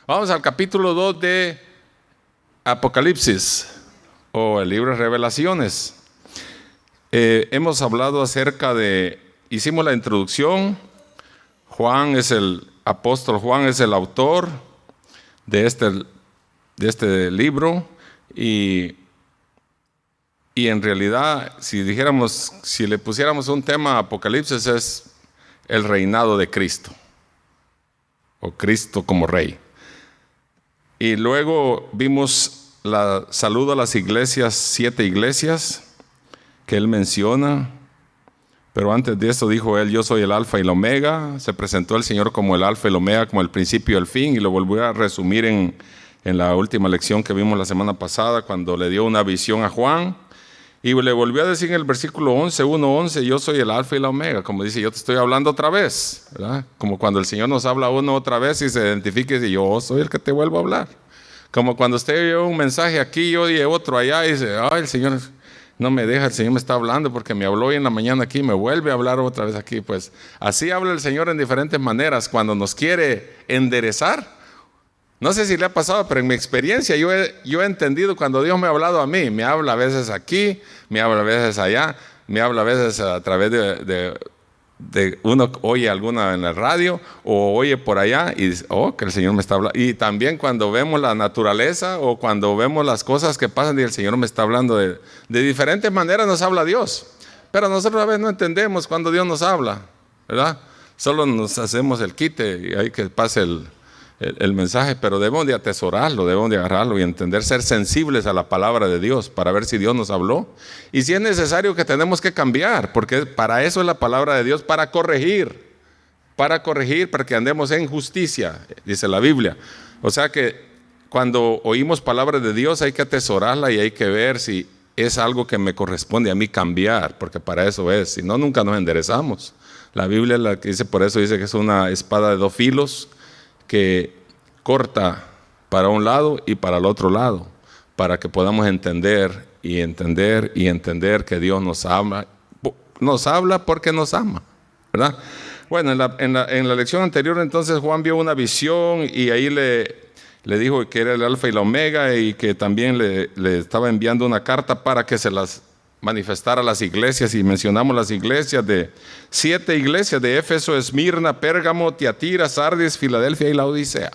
Vamos al capítulo 2 de Apocalipsis, o el libro de Revelaciones. Hemos hablado acerca de, hicimos la introducción. Juan es el apóstol, Juan es el autor de este libro, y en realidad, si le pusiéramos un tema a Apocalipsis, es el reinado de Cristo, o Cristo como rey. Y luego vimos la saludo a las iglesias, 7 iglesias que él menciona. Pero antes de eso dijo él: yo soy el alfa y el omega. Se presentó el Señor como el alfa y el omega, como el principio y el fin, y lo volvió a resumir en la última lección que vimos la semana pasada, cuando le dio una visión a Juan, y le volvió a decir en el versículo 1:11, yo soy el alfa y la omega, como dice, yo te estoy hablando otra vez, ¿verdad? Como cuando el Señor nos habla uno otra vez y se identifica y dice, yo soy el que te vuelvo a hablar. Como cuando usted oye un mensaje aquí y oye otro allá y dice, ay, el Señor no me deja, el Señor me está hablando porque me habló hoy en la mañana aquí, me vuelve a hablar otra vez aquí. Pues así habla el Señor en diferentes maneras cuando nos quiere enderezar. No sé si le ha pasado, pero en mi experiencia yo he entendido cuando Dios me ha hablado a mí. Me habla a veces aquí, me habla a veces allá, me habla a veces a través de uno oye alguna en la radio o oye por allá y dice, oh, que el Señor me está hablando. Y también cuando vemos la naturaleza o cuando vemos las cosas que pasan y el Señor me está hablando de diferentes maneras, nos habla Dios. Pero nosotros a veces no entendemos cuando Dios nos habla, ¿verdad? Solo nos hacemos el quite y hay que pase el mensaje, pero debemos de atesorarlo, debemos de agarrarlo y entender, ser sensibles a la palabra de Dios para ver si Dios nos habló. Y si es necesario que tenemos que cambiar, porque para eso es la palabra de Dios, para corregir, para que andemos en justicia, dice la Biblia. O sea que cuando oímos palabra de Dios hay que atesorarla y hay que ver si es algo que me corresponde a mí cambiar, porque para eso es, si no, nunca nos enderezamos. La Biblia la que dice, por eso dice que es una espada de 2 filos, que corta para un lado y para el otro lado, para que podamos entender que Dios nos habla porque nos ama, ¿verdad? Bueno, en la lección anterior entonces Juan vio una visión y ahí le dijo que era el alfa y la omega y que también le estaba enviando una carta para que se las manifestar a las iglesias, y mencionamos las iglesias de 7 iglesias de Éfeso, Esmirna, Pérgamo, Tiatira, Sardis, Filadelfia y Laodicea.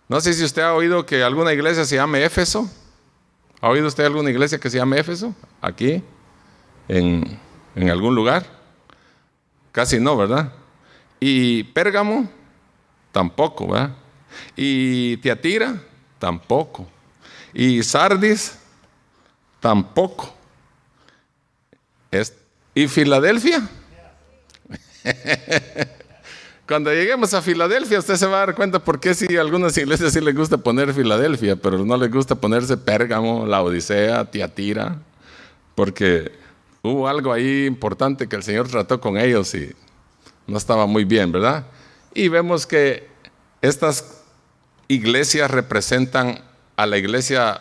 No sé si usted ha oído que alguna iglesia se llame Éfeso. ¿Ha oído usted alguna iglesia que se llame Éfeso? Aquí, en algún lugar. Casi no, ¿verdad? Y Pérgamo, tampoco, ¿verdad? Y Tiatira, tampoco. Y Sardis, tampoco. ¿Y Filadelfia? Cuando lleguemos a Filadelfia, usted se va a dar cuenta por qué sí, a algunas iglesias sí les gusta poner Filadelfia, pero no les gusta ponerse Pérgamo, Laodicea, Tiatira, porque hubo algo ahí importante que el Señor trató con ellos y no estaba muy bien, ¿verdad? Y vemos que estas iglesias representan a la iglesia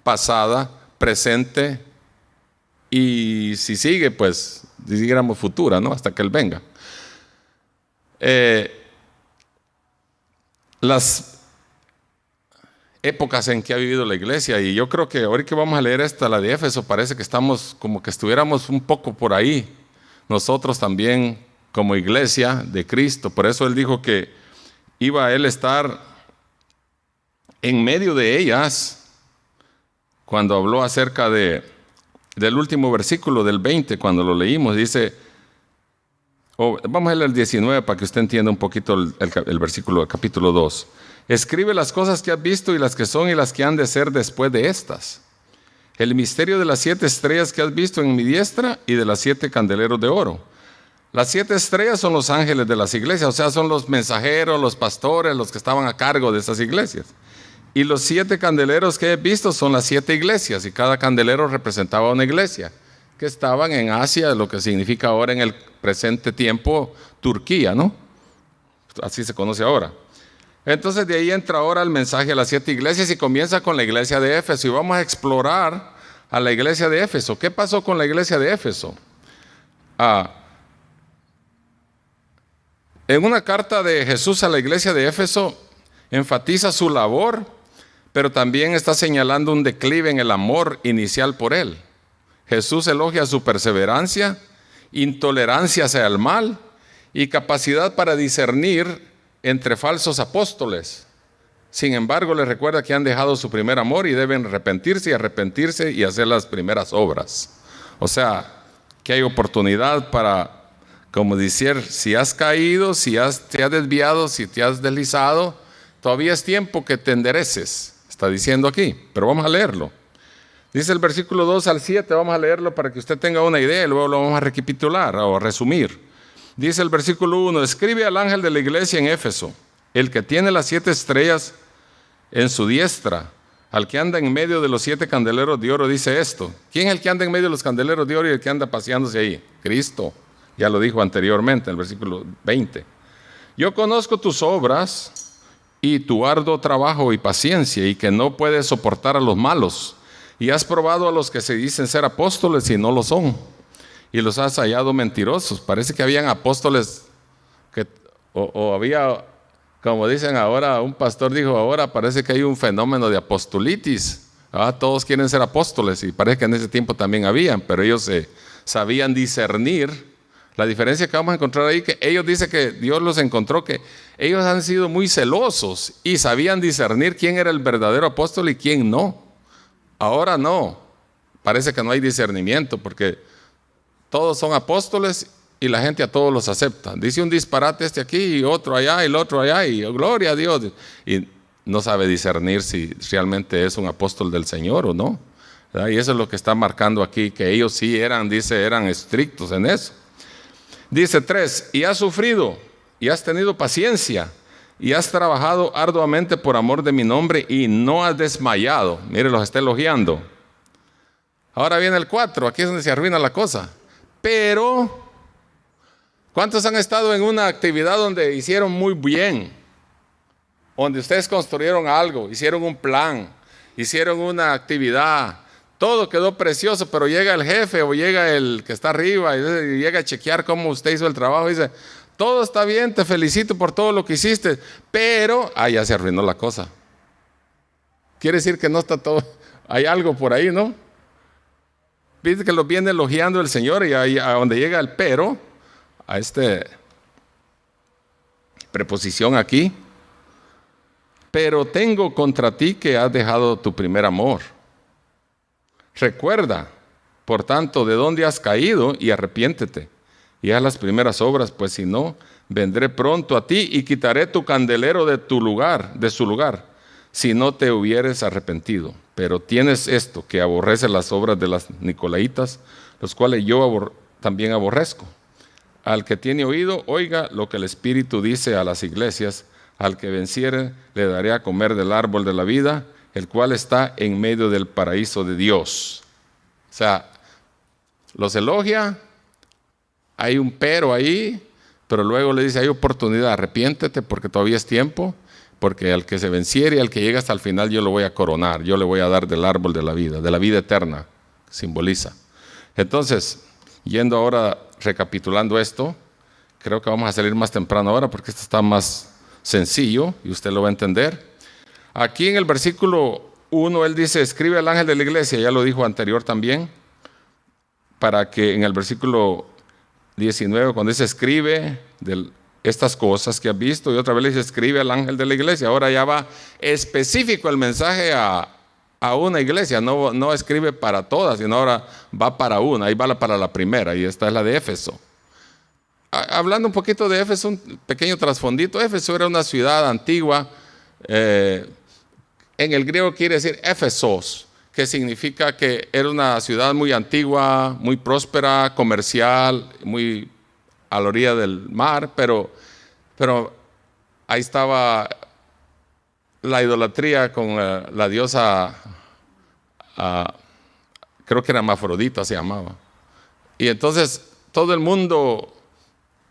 pasada, presente, y si sigue, pues, dijéramos futura, ¿no? Hasta que Él venga. Las épocas en que ha vivido la iglesia, y yo creo que ahorita que vamos a leer la de Éfeso, parece que estamos como que estuviéramos un poco por ahí, nosotros también como iglesia de Cristo. Por eso Él dijo que iba a Él estar en medio de ellas, cuando habló acerca del último versículo del 20, cuando lo leímos, dice, vamos a leer el 19 para que usted entienda un poquito el versículo del capítulo 2. Escribe las cosas que has visto y las que son y las que han de ser después de estas. El misterio de las 7 estrellas que has visto en mi diestra y de las 7 candeleros de oro. Las 7 estrellas son los ángeles de las iglesias, o sea, son los mensajeros, los pastores, los que estaban a cargo de estas iglesias. Y los 7 candeleros que he visto son las 7 iglesias, y cada candelero representaba una iglesia que estaban en Asia, lo que significa ahora en el presente tiempo Turquía, ¿no? Así se conoce ahora. Entonces de ahí entra ahora el mensaje a las 7 iglesias y comienza con la iglesia de Éfeso, y vamos a explorar a la iglesia de Éfeso. ¿Qué pasó con la iglesia de Éfeso? En una carta de Jesús a la iglesia de Éfeso, enfatiza su labor, pero también está señalando un declive en el amor inicial por él. Jesús elogia su perseverancia, intolerancia hacia el mal y capacidad para discernir entre falsos apóstoles. Sin embargo, les recuerda que han dejado su primer amor y deben arrepentirse y hacer las primeras obras. O sea, que hay oportunidad para, como decir, si has caído, te has desviado, si te has deslizado, todavía es tiempo que te endereces. Está diciendo aquí, pero vamos a leerlo. Dice el versículo 2 al 7, vamos a leerlo para que usted tenga una idea y luego lo vamos a recapitular o resumir. Dice el versículo 1, escribe al ángel de la iglesia en Éfeso, el que tiene las 7 estrellas en su diestra, al que anda en medio de los 7 candeleros de oro, dice esto. ¿Quién es el que anda en medio de los candeleros de oro y el que anda paseándose ahí? Cristo. Ya lo dijo anteriormente en el versículo 20. Yo conozco tus obras y tu arduo trabajo y paciencia, y que no puedes soportar a los malos. Y has probado a los que se dicen ser apóstoles y no lo son, y los has hallado mentirosos. Parece que habían apóstoles o había, como dicen ahora, un pastor dijo, ahora parece que hay un fenómeno de apostolitis. Todos quieren ser apóstoles, y parece que en ese tiempo también habían, pero ellos sabían discernir. La diferencia que vamos a encontrar ahí, que ellos dicen que Dios los encontró, que ellos han sido muy celosos y sabían discernir quién era el verdadero apóstol y quién no. Ahora no, parece que no hay discernimiento, porque todos son apóstoles y la gente a todos los acepta. Dice un disparate aquí y otro allá y el otro allá y gloria a Dios. Y no sabe discernir si realmente es un apóstol del Señor o no. ¿Verdad? Y eso es lo que está marcando aquí, que ellos sí eran estrictos en eso. Dice 3, y has sufrido y has tenido paciencia y has trabajado arduamente por amor de mi nombre y no has desmayado. Mire, los está elogiando. Ahora viene el 4, aquí es donde se arruina la cosa. Pero, ¿cuántos han estado en una actividad donde hicieron muy bien? Donde ustedes construyeron algo, hicieron un plan, hicieron una actividad, todo quedó precioso, pero llega el jefe o llega el que está arriba y llega a chequear cómo usted hizo el trabajo y dice, todo está bien, te felicito por todo lo que hiciste, pero, ya se arruinó la cosa. Quiere decir que no está todo, hay algo por ahí, ¿no? Viste que lo viene elogiando el Señor, y ahí a donde llega el pero, a preposición aquí, pero tengo contra ti que has dejado tu primer amor. Recuerda, por tanto, de dónde has caído y arrepiéntete. Y haz las primeras obras, pues si no, vendré pronto a ti y quitaré tu candelero de su lugar, si no te hubieres arrepentido. Pero tienes esto, que aborreces las obras de las Nicolaitas, los cuales yo también aborrezco. Al que tiene oído, oiga lo que el Espíritu dice a las iglesias. Al que venciere, le daré a comer del árbol de la vida, el cual está en medio del paraíso de Dios. O sea, los elogia. Hay un pero ahí, pero luego le dice, hay oportunidad, arrepiéntete porque todavía es tiempo, porque al que se venciere y al que llegue hasta el final yo lo voy a coronar, yo le voy a dar del árbol de la vida eterna, simboliza. Entonces, yendo ahora, recapitulando esto, creo que vamos a salir más temprano ahora porque esto está más sencillo y usted lo va a entender. Aquí en el versículo 1 él dice, escribe al ángel de la iglesia, ya lo dijo anterior también, para que en el versículo 19, cuando dice escribe de estas cosas que has visto, y otra vez le dice escribe al ángel de la iglesia, ahora ya va específico el mensaje a una iglesia, no escribe para todas, sino ahora va para una, ahí va para la primera, y esta es la de Éfeso. Hablando un poquito de Éfeso, un pequeño trasfondito, Éfeso era una ciudad antigua, en el griego quiere decir Éfesos, que significa que era una ciudad muy antigua, muy próspera, comercial, muy a la orilla del mar, pero ahí estaba la idolatría con la diosa, creo que era Afrodita se llamaba. Y entonces todo el mundo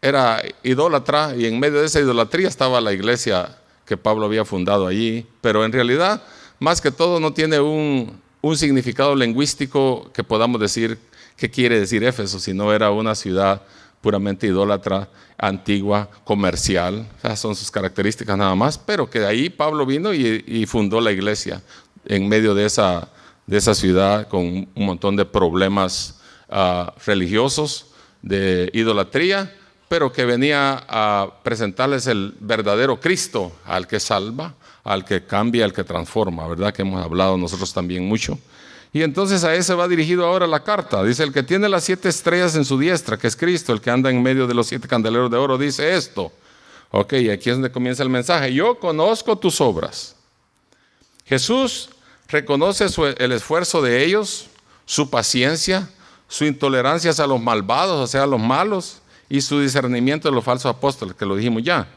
era idólatra, y en medio de esa idolatría estaba la iglesia que Pablo había fundado allí, pero en realidad, más que todo, no tiene un significado lingüístico que podamos decir qué quiere decir Éfeso, sino era una ciudad puramente idólatra, antigua, comercial. Esas son sus características nada más, pero que de ahí Pablo vino y fundó la iglesia en medio de esa ciudad con un montón de problemas religiosos, de idolatría, pero que venía a presentarles el verdadero Cristo, al que salva, al que cambia, al que transforma, ¿verdad? Que hemos hablado nosotros también mucho. Y entonces a ese va dirigido ahora la carta. Dice, el que tiene las 7 estrellas en su diestra, que es Cristo, el que anda en medio de los 7 candeleros de oro, dice esto. Ok, aquí es donde comienza el mensaje. Yo conozco tus obras. Jesús reconoce el esfuerzo de ellos, su paciencia, su intolerancia hacia los malvados, o sea, los malos, y su discernimiento de los falsos apóstoles, que lo dijimos ya.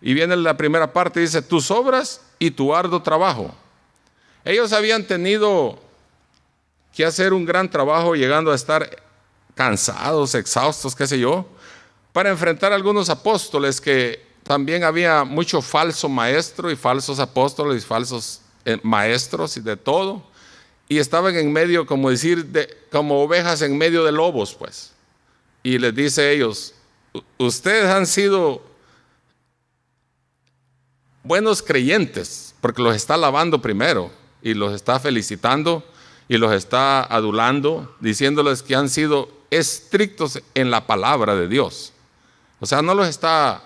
Y viene la primera parte, dice, tus obras y tu arduo trabajo. Ellos habían tenido que hacer un gran trabajo, llegando a estar cansados, exhaustos, qué sé yo, para enfrentar a algunos apóstoles, que también había mucho falso maestro y falsos apóstoles y falsos maestros y de todo, y estaban en medio, como decir, como ovejas en medio de lobos, pues. Y les dice a ellos, ustedes han sido buenos creyentes, porque los está alabando primero, y los está felicitando, y los está adulando, diciéndoles que han sido estrictos en la palabra de Dios. O sea, no los está...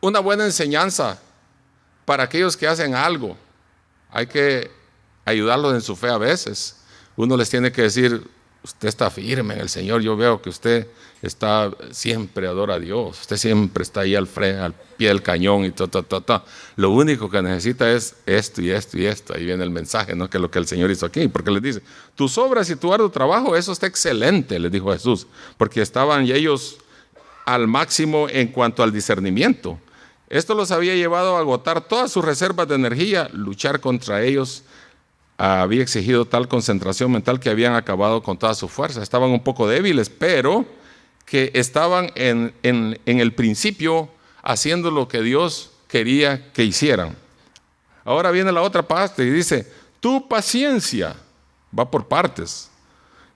Una buena enseñanza para aquellos que hacen algo. Hay que ayudarlos en su fe a veces. Uno les tiene que decir, usted está firme en el Señor, yo veo que usted siempre adora a Dios, usted siempre está ahí al pie del cañón y Lo único que necesita es esto y esto y esto. Ahí viene el mensaje, ¿no? Que es lo que el Señor hizo aquí, porque les dice, tus obras y tu arduo trabajo, eso está excelente, les dijo Jesús, porque estaban ellos al máximo en cuanto al discernimiento. Esto los había llevado a agotar todas sus reservas de energía. Luchar contra ellos había exigido tal concentración mental que habían acabado con toda su fuerza. Estaban un poco débiles, pero que estaban en el principio haciendo lo que Dios quería que hicieran. Ahora viene la otra parte y dice, tu paciencia va por partes.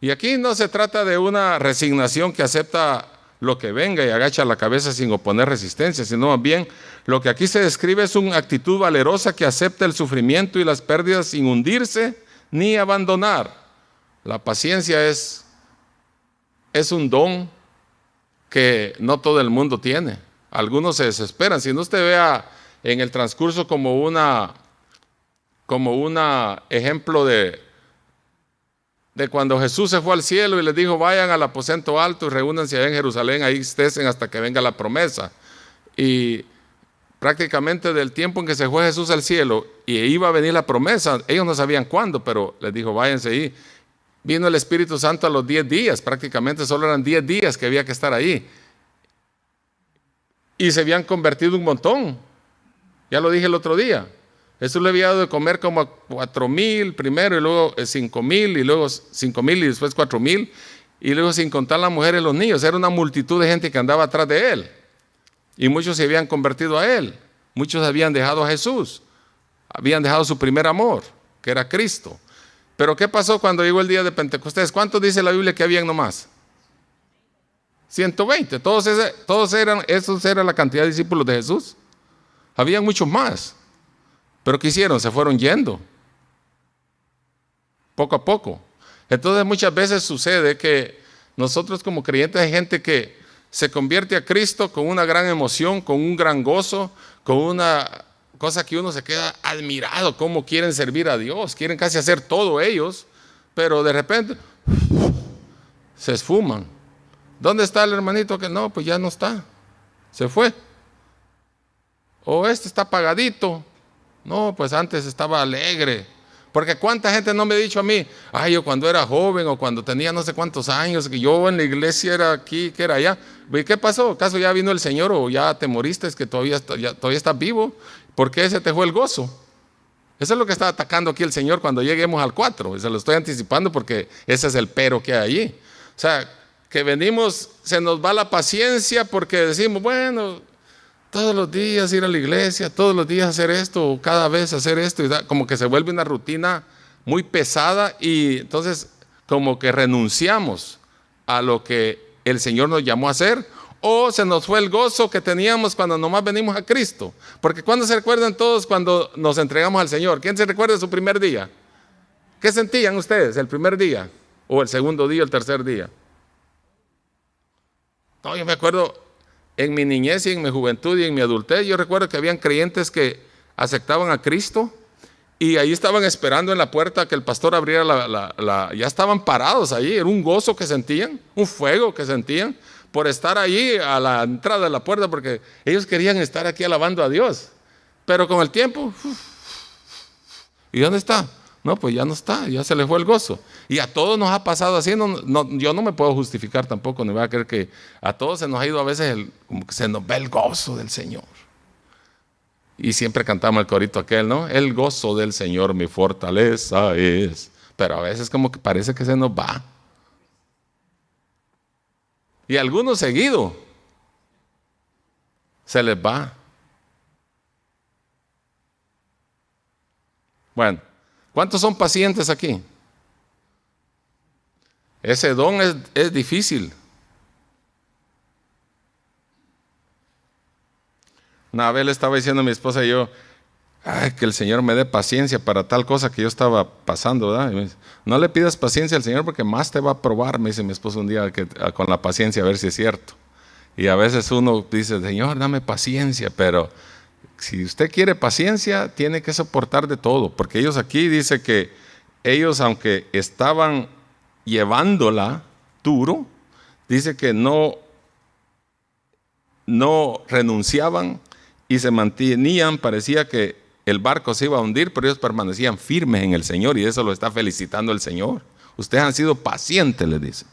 Y aquí no se trata de una resignación que acepta lo que venga y agacha la cabeza sin oponer resistencia, sino más bien lo que aquí se describe es una actitud valerosa que acepta el sufrimiento y las pérdidas sin hundirse ni abandonar. La paciencia es un don que no todo el mundo tiene. Algunos se desesperan. Si no, usted vea en el transcurso como una ejemplo de cuando Jesús se fue al cielo y les dijo, vayan al aposento alto y reúnanse allá en Jerusalén, ahí estén hasta que venga la promesa. Y prácticamente del tiempo en que se fue Jesús al cielo y iba a venir la promesa, ellos no sabían cuándo, pero les dijo, váyanse ahí. Vino el Espíritu Santo a los 10 días, prácticamente solo eran 10 días que había que estar ahí. Y se habían convertido un montón. Ya lo dije el otro día. Jesús le había dado de comer como a 4,000 primero, y luego 5,000, y luego 5,000 y después 4,000, y luego sin contar las mujeres y los niños. Era una multitud de gente que andaba atrás de él. Y muchos se habían convertido a él. Muchos habían dejado a Jesús. Habían dejado su primer amor, que era Cristo. Pero ¿qué pasó cuando llegó el día de Pentecostés? ¿Cuántos dice la Biblia que habían nomás? 120. Esos eran la cantidad de discípulos de Jesús. Habían muchos más. Pero ¿qué hicieron? Se fueron yendo. Poco a poco. Entonces muchas veces sucede que nosotros como creyentes hay gente que se convierte a Cristo con una gran emoción, con un gran gozo, con una cosa que uno se queda admirado, cómo quieren servir a Dios, quieren casi hacer todo ellos, pero de repente se esfuman. ¿Dónde está el hermanito que no? Pues ya no está, se fue. O este está apagadito. No, pues antes estaba alegre. Porque cuánta gente no me ha dicho a mí, ay, yo cuando era joven o cuando tenía no sé cuántos años, que yo en la iglesia era aquí, que era allá. ¿Y qué pasó? ¿Acaso ya vino el Señor o ya te moriste? Es que todavía estás vivo. ¿Por qué se te fue el gozo? Eso es lo que está atacando aquí el Señor cuando lleguemos al 4. Se lo estoy anticipando porque ese es el pero que hay allí. O sea, que venimos, se nos va la paciencia porque decimos, bueno, todos los días ir a la iglesia, todos los días hacer esto, o cada vez hacer esto, y como que se vuelve una rutina muy pesada y entonces como que renunciamos a lo que el Señor nos llamó a hacer, o se nos fue el gozo que teníamos cuando nomás venimos a Cristo. Porque ¿cuándo se recuerdan todos cuando nos entregamos al Señor? ¿Quién se recuerda de su primer día? ¿Qué sentían ustedes el primer día? ¿O el segundo día, el tercer día? No, yo me acuerdo en mi niñez y en mi juventud y en mi adultez, yo recuerdo que habían creyentes que aceptaban a Cristo y ahí estaban esperando en la puerta que el pastor abriera ya estaban parados ahí, era un gozo que sentían, un fuego que sentían por estar allí a la entrada de la puerta, porque ellos querían estar aquí alabando a Dios. Pero con el tiempo, ¿y dónde está? No, pues ya no está, ya se le fue el gozo. Y a todos nos ha pasado así, yo no me puedo justificar tampoco, ni voy a creer que a todos se nos ha ido a veces, como que se nos ve el gozo del Señor. Y siempre cantamos el corito aquel, ¿no? El gozo del Señor mi fortaleza es. Pero a veces como que parece que se nos va. Y algunos seguido se les va. Bueno, ¿cuántos son pacientes aquí? Ese don es difícil. Una vez le estaba diciendo a mi esposa y yo, ay, que el Señor me dé paciencia para tal cosa que yo estaba pasando, ¿verdad? Y me dice, no le pidas paciencia al Señor porque más te va a probar, me dice mi esposa un día, con la paciencia a ver si es cierto. Y a veces uno dice, Señor, dame paciencia, pero si usted quiere paciencia, tiene que soportar de todo, porque ellos aquí dice que ellos, aunque estaban llevándola duro, dice que no renunciaban y se mantenían, parecía que el barco se iba a hundir, pero ellos permanecían firmes en el Señor y eso lo está felicitando el Señor. Ustedes han sido pacientes, les dice.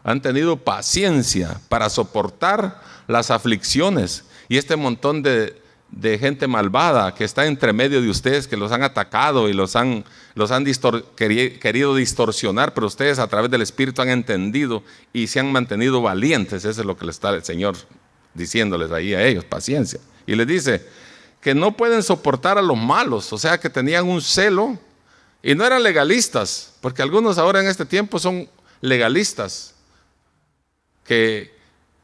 Han tenido paciencia para soportar las aflicciones y este montón de gente malvada que está entre medio de ustedes, que los han atacado y los han querido distorsionar, pero ustedes a través del Espíritu han entendido y se han mantenido valientes. Eso es lo que le está el Señor diciéndoles ahí a ellos, paciencia. Y les dice que no pueden soportar a los malos, o sea que tenían un celo y no eran legalistas, porque algunos ahora en este tiempo son legalistas, que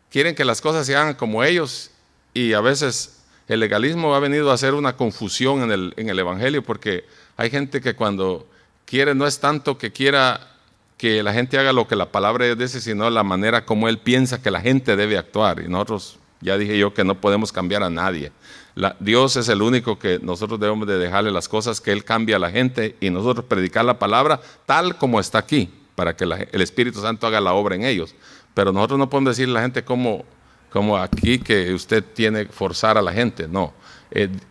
quieren que las cosas se hagan como ellos y a veces el legalismo ha venido a hacer una confusión en el Evangelio, porque hay gente que cuando quiere no es tanto que quiera que la gente haga lo que la palabra de Dios dice, sino la manera como él piensa que la gente debe actuar. Y nosotros, ya dije yo que no podemos cambiar a nadie. Dios es el único que nosotros debemos de dejarle las cosas, que Él cambie a la gente y nosotros predicar la palabra tal como está aquí, para que el Espíritu Santo haga la obra en ellos. Pero nosotros no podemos decirle a la gente como aquí que usted tiene que forzar a la gente, no.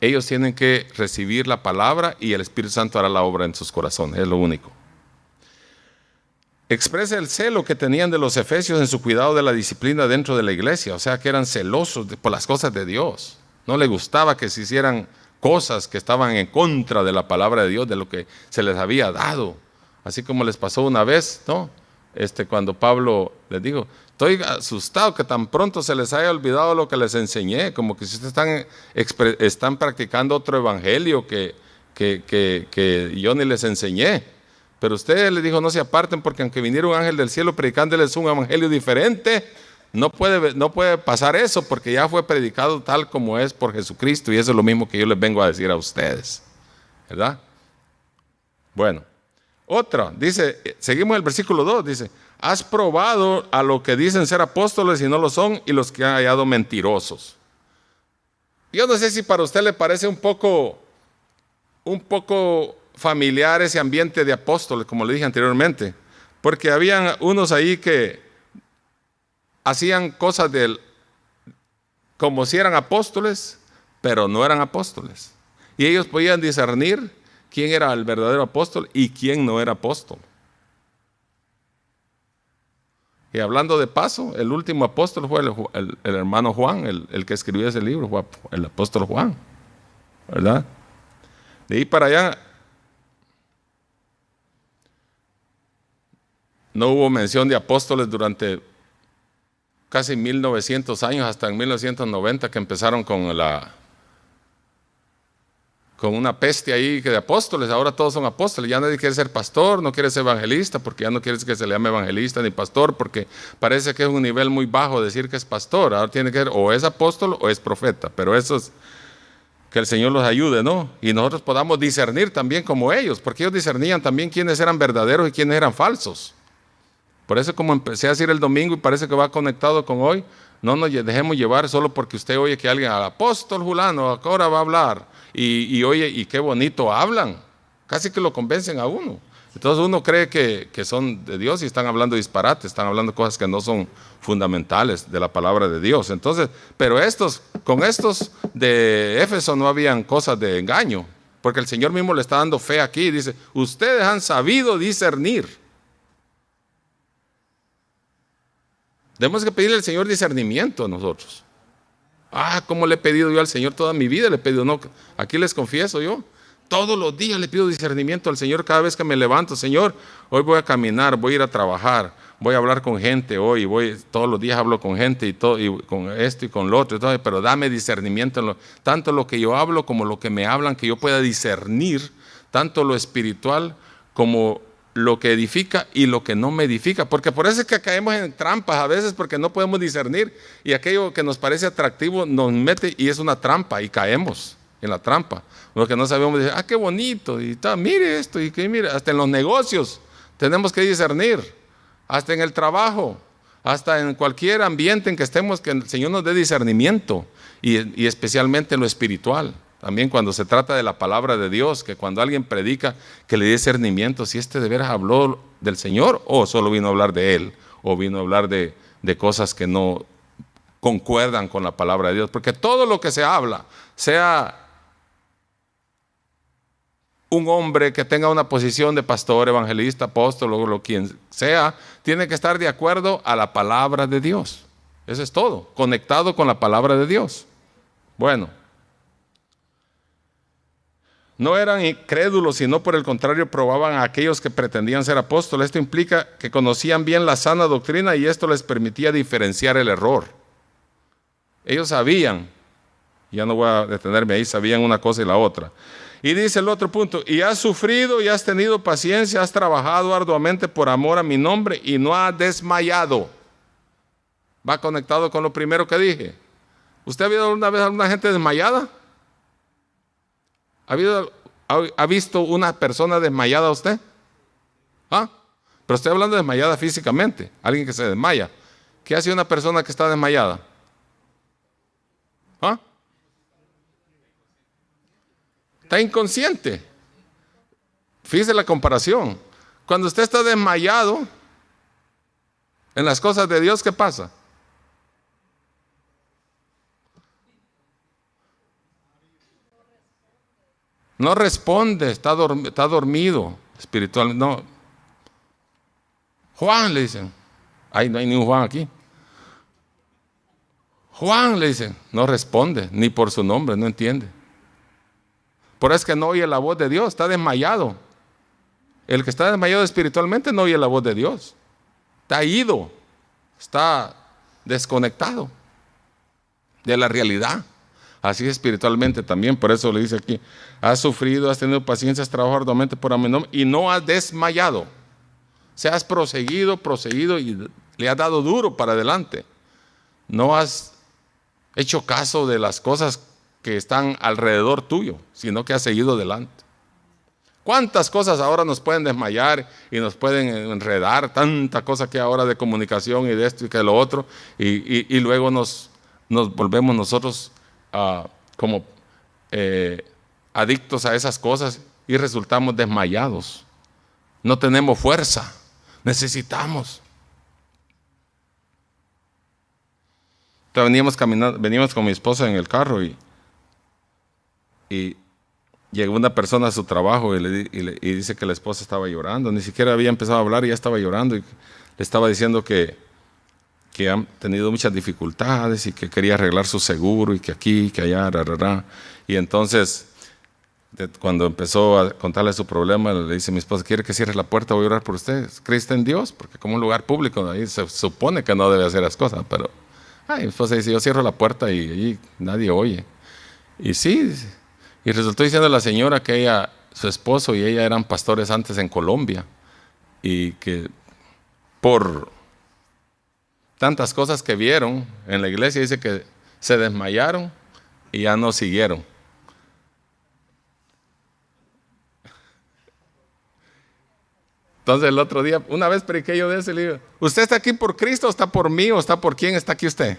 Ellos tienen que recibir la palabra y el Espíritu Santo hará la obra en sus corazones, es lo único. Expresa el celo que tenían de los efesios en su cuidado de la disciplina dentro de la iglesia, o sea que eran celosos por las cosas de Dios. No les gustaba que se hicieran cosas que estaban en contra de la palabra de Dios, de lo que se les había dado. Así como les pasó una vez, ¿no? Cuando Pablo les dijo, estoy asustado que tan pronto se les haya olvidado lo que les enseñé, como que si ustedes están practicando otro evangelio que yo ni les enseñé. Pero ustedes les dijo, no se aparten, porque aunque viniera un ángel del cielo predicándoles un evangelio diferente, no puede pasar eso, porque ya fue predicado tal como es por Jesucristo, y eso es lo mismo que yo les vengo a decir a ustedes, ¿verdad? Bueno, otra, dice, seguimos el versículo 2, dice, has probado a los que dicen ser apóstoles y no lo son, y los que han hallado mentirosos. Yo no sé si para usted le parece un poco familiar ese ambiente de apóstoles, como le dije anteriormente, porque habían unos ahí que hacían cosas como si eran apóstoles, pero no eran apóstoles. Y ellos podían discernir quién era el verdadero apóstol y quién no era apóstol. Y hablando de paso, el último apóstol fue el hermano Juan, el que escribió ese libro, fue el apóstol Juan, ¿verdad? De ahí para allá no hubo mención de apóstoles durante casi 1900 años, hasta en 1990 que empezaron con con una peste ahí que de apóstoles, ahora todos son apóstoles, ya nadie quiere ser pastor, no quiere ser evangelista, porque ya no quiere que se le llame evangelista ni pastor, porque parece que es un nivel muy bajo decir que es pastor, ahora tiene que ser o es apóstol o es profeta, pero eso es, que el Señor los ayude, ¿no? Y nosotros podamos discernir también como ellos, porque ellos discernían también quiénes eran verdaderos y quiénes eran falsos. Por eso como empecé a decir el domingo y parece que va conectado con hoy, no nos dejemos llevar solo porque usted oye que alguien, al apóstol fulano, ahora va a hablar, y oye, y qué bonito hablan, casi que lo convencen a uno. Entonces uno cree que son de Dios y están hablando disparates, están hablando cosas que no son fundamentales de la palabra de Dios. Entonces, pero con estos de Éfeso no habían cosas de engaño, porque el Señor mismo le está dando fe aquí, dice, ustedes han sabido discernir. Tenemos que pedirle al Señor discernimiento a nosotros. ¿Cómo le he pedido yo al Señor toda mi vida? Le he pedido, no, aquí les confieso yo. Todos los días le pido discernimiento al Señor cada vez que me levanto. Señor, hoy voy a caminar, voy a ir a trabajar, voy a hablar con gente hoy, todos los días hablo con gente y con esto y con lo otro, pero dame discernimiento, tanto lo que yo hablo como lo que me hablan, que yo pueda discernir tanto lo espiritual como lo que edifica y lo que no me edifica, porque por eso es que caemos en trampas a veces, porque no podemos discernir y aquello que nos parece atractivo nos mete y es una trampa y caemos en la trampa. Lo que no sabemos decir, qué bonito, y mire esto, y que mire, hasta en los negocios tenemos que discernir, hasta en el trabajo, hasta en cualquier ambiente en que estemos, que el Señor nos dé discernimiento, y especialmente en lo espiritual. También cuando se trata de la palabra de Dios, que cuando alguien predica, que le dé discernimiento, si de veras habló del Señor, o solo vino a hablar de Él, o vino a hablar de cosas que no concuerdan con la palabra de Dios, porque todo lo que se habla, sea un hombre que tenga una posición de pastor, evangelista, apóstol, o lo quien sea, tiene que estar de acuerdo a la palabra de Dios. Eso es todo, conectado con la palabra de Dios. Bueno, no eran incrédulos, sino por el contrario probaban a aquellos que pretendían ser apóstoles. Esto implica que conocían bien la sana doctrina y esto les permitía diferenciar el error. Ellos sabían, ya no voy a detenerme ahí, sabían una cosa y la otra. Y dice el otro punto, y has sufrido y has tenido paciencia, has trabajado arduamente por amor a mi nombre y no has desmayado. Va conectado con lo primero que dije. ¿Usted ha visto alguna vez a alguna gente desmayada? ¿Ha visto una persona desmayada usted? Pero estoy hablando de desmayada físicamente, alguien que se desmaya. ¿Qué hace una persona que está desmayada? Está inconsciente. Fíjese la comparación. Cuando usted está desmayado en las cosas de Dios, ¿qué pasa? No responde, está dormido espiritualmente. No. Juan, le dicen. No hay ni un Juan aquí. Juan, le dicen. No responde, ni por su nombre, no entiende. Por eso es que no oye la voz de Dios, está desmayado. El que está desmayado espiritualmente no oye la voz de Dios. Está ido, está desconectado de la realidad. Así espiritualmente también, por eso le dice aquí, has sufrido, has tenido paciencia, has trabajado arduamente por mi nombre y no has desmayado. O sea, has proseguido y le has dado duro para adelante. No has hecho caso de las cosas que están alrededor tuyo, sino que has seguido adelante. ¿Cuántas cosas ahora nos pueden desmayar y nos pueden enredar? Tanta cosa que ahora de comunicación y de esto y que de lo otro, y luego nos volvemos nosotros como adictos a esas cosas y resultamos desmayados. No tenemos fuerza, necesitamos. Entonces veníamos con mi esposa en el carro y llegó una persona a su trabajo y dice que la esposa estaba llorando. Ni siquiera había empezado a hablar y ya estaba llorando y le estaba diciendo que han tenido muchas dificultades y que quería arreglar su seguro y que aquí, que allá, Y entonces, cuando empezó a contarle su problema, le dice mi esposa, ¿quiere que cierre la puerta? Voy a orar por usted. ¿Cree usted en Dios? Porque como un lugar público, ahí se supone que no debe hacer las cosas, pero mi esposa dice, yo cierro la puerta y allí nadie oye. Y sí, Y resultó diciendo la señora que ella, su esposo y ella eran pastores antes en Colombia y que por tantas cosas que vieron en la iglesia, dice que se desmayaron y ya no siguieron. Entonces el otro día, una vez prediqué yo de eso y le digo, ¿usted está aquí por Cristo o está por mí o está por quién está aquí usted?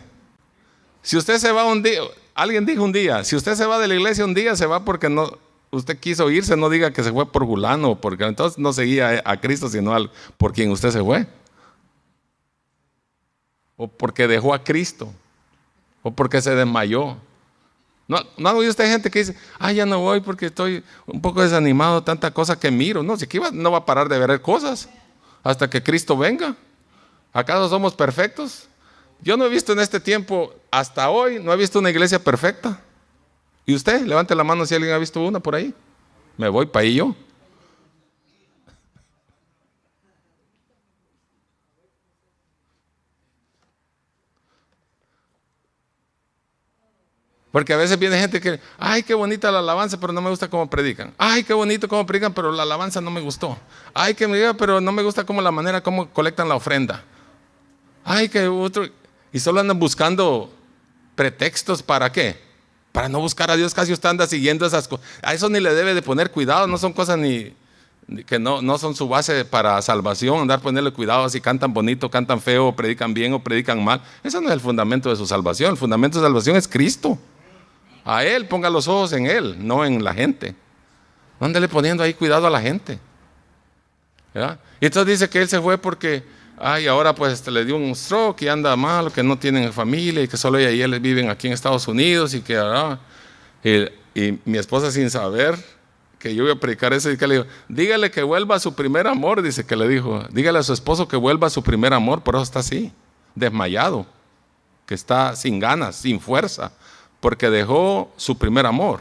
Si usted se va un día, alguien dijo un día, si usted se va de la iglesia un día, se va porque no, usted quiso irse, no diga que se fue por fulano, porque entonces no seguía a Cristo, sino por quien usted se fue. O porque dejó a Cristo, o porque se desmayó. ¿No ha oído usted gente que dice, ya no voy porque estoy un poco desanimado, tanta cosa que miro? No, si aquí no va a parar de ver cosas hasta que Cristo venga. ¿Acaso somos perfectos? Yo no he visto en este tiempo, hasta hoy, no he visto una iglesia perfecta. ¿Y usted? Levante la mano si alguien ha visto una por ahí. Me voy para ahí yo. Porque a veces viene gente que, ay, qué bonita la alabanza, pero no me gusta cómo predican. Ay, qué bonito cómo predican, pero la alabanza no me gustó. Ay, que me diga, pero no me gusta cómo la manera como colectan la ofrenda. Ay, que otro. Y solo andan buscando pretextos para qué. Para no buscar a Dios, casi usted anda siguiendo esas cosas. A eso ni le debe de poner cuidado, no son cosas ni que no son su base para salvación, andar ponerle cuidado si cantan bonito, cantan feo, o predican bien o predican mal. Ese no es el fundamento de su salvación. El fundamento de salvación es Cristo. A Él, ponga los ojos en Él, no en la gente. No ándele poniendo ahí cuidado a la gente. ¿Verdad? Y entonces dice que Él se fue porque, ahora pues le dio un stroke y anda mal, que no tienen familia y que solo ella y él viven aquí en Estados Unidos y que, y mi esposa sin saber que yo iba a predicar eso, y que le dijo, dígale que vuelva a su primer amor, dice que le dijo, dígale a su esposo que vuelva a su primer amor, por eso está así, desmayado, que está sin ganas, sin fuerza, porque dejó su primer amor,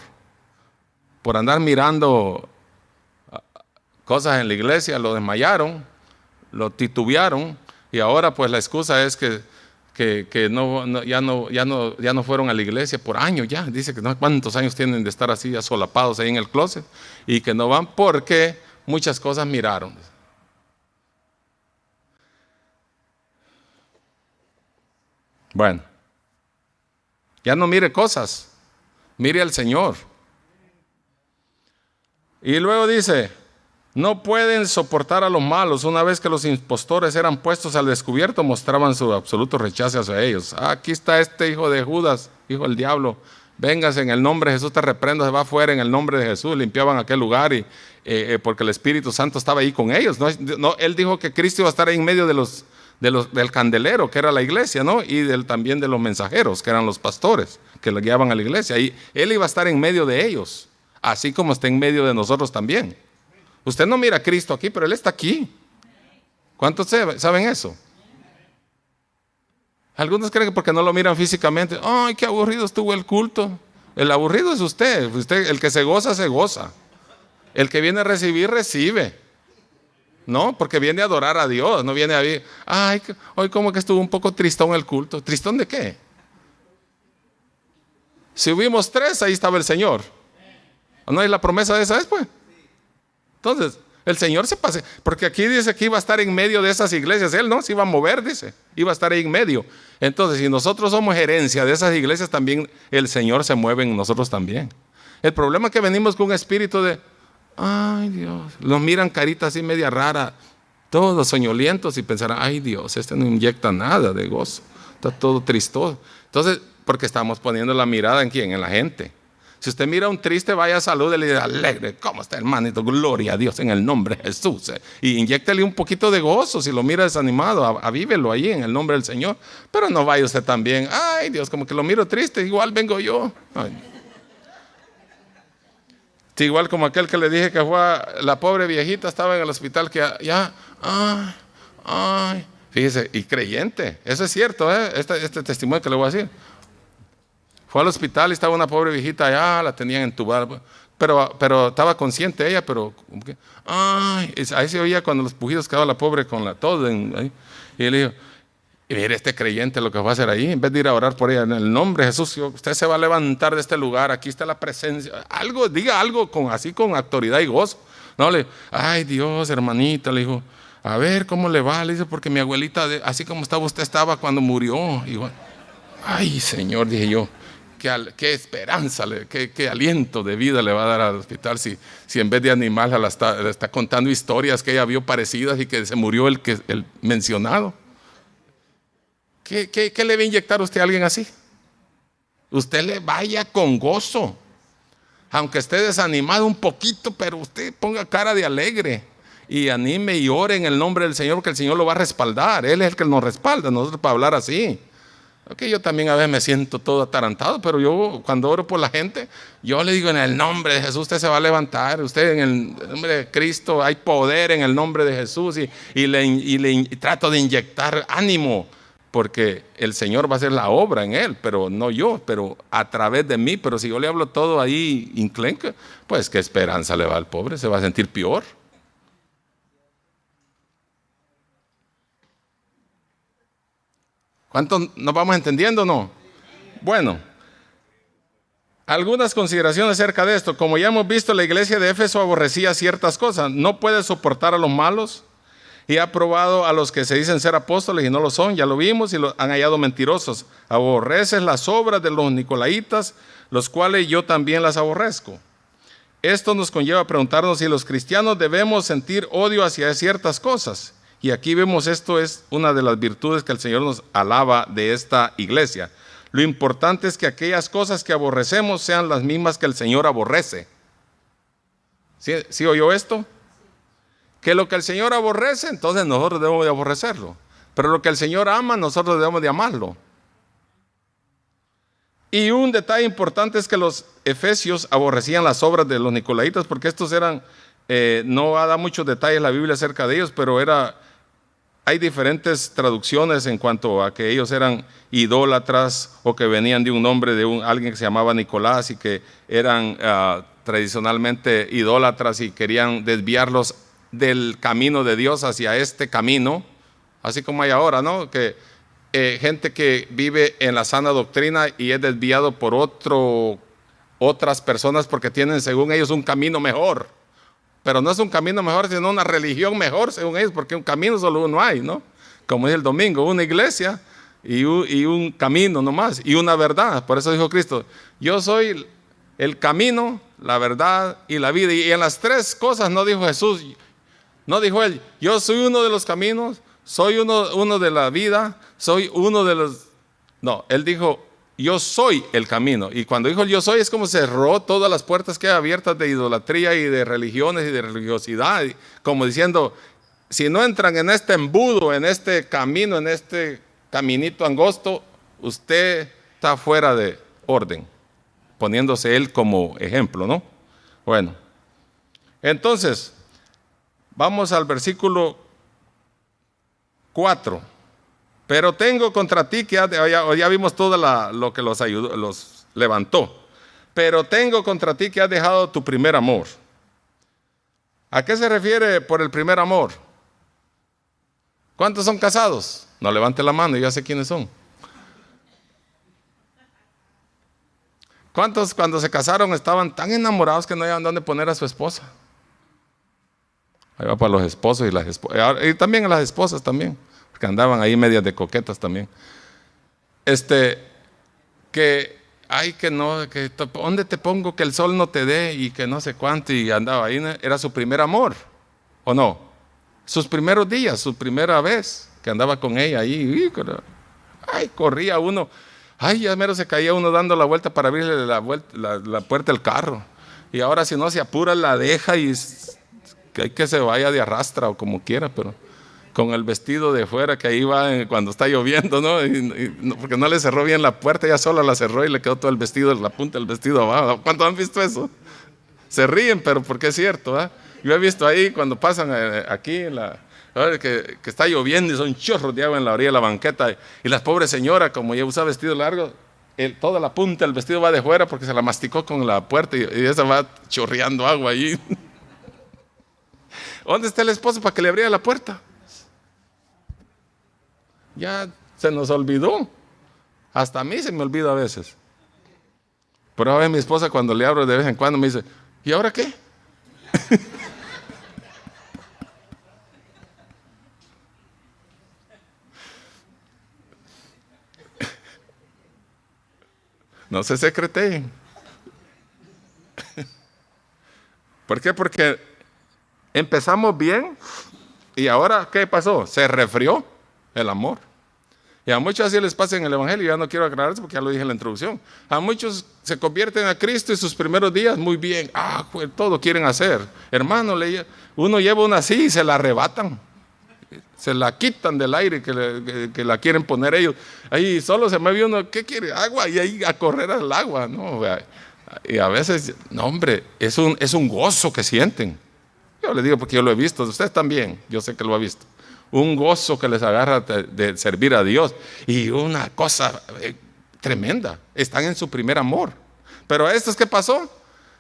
por andar mirando cosas en la iglesia, lo desmayaron, lo titubearon, y ahora pues la excusa es que ya no fueron a la iglesia por años ya. Dice que no sé cuántos años tienen de estar así asolapados ahí en el closet y que no van porque muchas cosas miraron. Bueno, ya no mire cosas, mire al Señor. Y luego dice, no pueden soportar a los malos. Una vez que los impostores eran puestos al descubierto, mostraban su absoluto rechazo hacia ellos. Aquí está este hijo de Judas, hijo del diablo. Véngase, en el nombre de Jesús te reprendo, se va afuera en el nombre de Jesús. Limpiaban aquel lugar porque el Espíritu Santo estaba ahí con ellos. No, él dijo que Cristo iba a estar ahí en medio del candelero, que era la iglesia, ¿no? Y también de los mensajeros, que eran los pastores, que le guiaban a la iglesia. Y él iba a estar en medio de ellos, así como está en medio de nosotros también. Usted no mira a Cristo aquí, pero Él está aquí. ¿Cuántos saben eso? Algunos creen que porque no lo miran físicamente, ¡ay, qué aburrido estuvo el culto! El aburrido es usted. El que se goza, se goza. El que viene a recibir, recibe. No, porque viene a adorar a Dios, no viene a ver, hoy como que estuvo un poco tristón el culto. ¿Tristón de qué? Si hubimos 3, ahí estaba el Señor. ¿No hay la promesa de esa después? Entonces, el Señor se pase, porque aquí dice que iba a estar en medio de esas iglesias. Él no se iba a mover, dice, iba a estar ahí en medio. Entonces, si nosotros somos herencia de esas iglesias, también el Señor se mueve en nosotros también. El problema es que venimos con un espíritu de, ay Dios, nos miran carita así media rara, todos soñolientos y pensarán, ay Dios, este no inyecta nada de gozo, está todo tristoso. Entonces, porque estamos poniendo la mirada en quién, en la gente. Si usted mira a un triste, vaya a salúdele y diga, alegre, ¿cómo está hermanito? Gloria a Dios en el nombre de Jesús. Y inyéctele un poquito de gozo. Si lo mira desanimado, avívelo allí en el nombre del Señor. Pero no vaya usted también, ay Dios, como que lo miro triste, igual vengo yo. Sí, igual como aquel que le dije que fue la pobre viejita, estaba en el hospital que fíjese, y creyente, eso es cierto, este testimonio que le voy a decir. Fue al hospital y estaba una pobre viejita allá, la tenían entubada, pero estaba consciente ella, pero ahí se oía cuando los pujidos quedaba la pobre con todo. Y le dijo, Y mire, este creyente lo que va a hacer ahí, en vez de ir a orar por ella, en el nombre de Jesús, usted se va a levantar de este lugar, aquí está la presencia. Algo, diga algo así con autoridad y gozo. No ay Dios, hermanita, le dijo, a ver cómo le va, le dice, porque mi abuelita, así como estaba usted estaba cuando murió. Y bueno, ay Señor, dije yo, qué esperanza, qué aliento de vida le va a dar al hospital si en vez de animarla le está contando historias que ella vio parecidas y que se murió el mencionado. ¿Qué le va a inyectar usted a alguien así? Usted le vaya con gozo. Aunque esté desanimado un poquito, pero usted ponga cara de alegre y anime y ore en el nombre del Señor, porque el Señor lo va a respaldar. Él es el que nos respalda, nosotros para hablar así. Okay, yo también a veces me siento todo atarantado, pero yo cuando oro por la gente, yo le digo en el nombre de Jesús, usted se va a levantar. Usted en el nombre de Cristo, hay poder en el nombre de Jesús y trato de inyectar ánimo. Porque el Señor va a hacer la obra en él, pero no yo, pero a través de mí. Pero si yo le hablo todo ahí inclenque, pues qué esperanza le va al pobre, se va a sentir peor. ¿Cuántos nos vamos entendiendo o no? Bueno, algunas consideraciones acerca de esto. Como ya hemos visto, la iglesia de Éfeso aborrecía ciertas cosas. No puede soportar a los malos. Y ha probado a los que se dicen ser apóstoles y no lo son, ya lo vimos, y lo han hallado mentirosos. Aborreces las obras de los nicolaitas, los cuales yo también las aborrezco. Esto nos conlleva a preguntarnos si los cristianos debemos sentir odio hacia ciertas cosas. Y aquí vemos, esto es una de las virtudes que el Señor nos alaba de esta iglesia. Lo importante es que aquellas cosas que aborrecemos sean las mismas que el Señor aborrece. ¿Sí oyó esto? Que lo que el Señor aborrece, entonces nosotros debemos de aborrecerlo. Pero lo que el Señor ama, nosotros debemos de amarlo. Y un detalle importante es que los efesios aborrecían las obras de los nicolaitas, porque estos eran, no da muchos detalles la Biblia acerca de ellos, pero hay diferentes traducciones en cuanto a que ellos eran idólatras o que venían de un nombre de alguien que se llamaba Nicolás y que eran tradicionalmente idólatras y querían desviarlos del camino de Dios hacia este camino, así como hay ahora, ¿no? Que gente que vive en la sana doctrina y es desviado por otras personas porque tienen según ellos un camino mejor, pero no es un camino mejor sino una religión mejor según ellos, porque un camino solo uno hay, ¿no? Como dice el domingo, una iglesia y un camino nomás y una verdad. Por eso dijo Cristo, yo soy el camino, la verdad y la vida. Y en las tres cosas no dijo Jesús, no dijo él, yo soy uno de los caminos, soy uno de la vida, soy uno de los... No, él dijo, yo soy el camino. Y cuando dijo yo soy, es como cerró todas las puertas que hay abiertas de idolatría y de religiones y de religiosidad. Como diciendo, si no entran en este embudo, en este camino, en este caminito angosto, usted está fuera de orden. Poniéndose él como ejemplo, ¿no? Bueno, entonces... Vamos al versículo 4. Pero tengo contra ti, que ya vimos todo lo que los ayudó, los levantó. Pero tengo contra ti que has dejado tu primer amor. ¿A qué se refiere por el primer amor? ¿Cuántos son casados? No levante la mano, ya sé quiénes son. ¿Cuántos cuando se casaron estaban tan enamorados que no habían dónde poner a su esposa? Ahí va para los esposos y las esposas. Y también a las esposas también, porque andaban ahí medias de coquetas también. ¿Dónde te pongo que el sol no te dé? Y que no sé cuánto, y andaba ahí. Era su primer amor, ¿o no? Sus primeros días, su primera vez que andaba con ella ahí. Ay, corría uno. Ay, ya mero se caía uno dando la vuelta para abrirle la puerta del carro. Y ahora si no se apura la deja y... que hay que se vaya de arrastra o como quiera, pero con el vestido de fuera que ahí va cuando está lloviendo, ¿no? Porque no le cerró bien la puerta, ella sola la cerró y le quedó todo el vestido, la punta del vestido abajo. ¿Cuántos han visto eso? Se ríen, pero porque es cierto, ¿eh? Yo he visto ahí cuando pasan aquí que está lloviendo y son chorros de agua en la orilla de la banqueta y la pobre señora, como ya usa vestido largo, toda la punta del vestido va de fuera porque se la masticó con la puerta y esa va chorreando agua ahí. ¿Dónde está el esposo para que le abriera la puerta? Ya Se nos olvidó. Hasta a mí se me olvida a veces. Pero a veces mi esposa cuando le hablo de vez en cuando me dice, ¿y ahora qué? No se secreteen. ¿Por qué? Porque empezamos bien y ahora, ¿qué pasó? Se refrió el amor. Y a muchos así les pasa en el Evangelio, ya no quiero aclarar eso porque ya lo dije en la introducción. A muchos se convierten a Cristo y sus primeros días, muy bien, pues, todo quieren hacer. Hermano, uno lleva una así y se la arrebatan. Se la quitan del aire que la quieren poner ellos. Ahí solo se mueve uno, ¿qué quiere? Agua, y ahí a correr al agua. No, y a veces, no hombre, es un gozo que sienten. Yo les digo porque yo lo he visto, ustedes también, yo sé que lo ha visto. Un gozo que les agarra de servir a Dios. Y una cosa tremenda, están en su primer amor. Pero a estos, ¿qué pasó?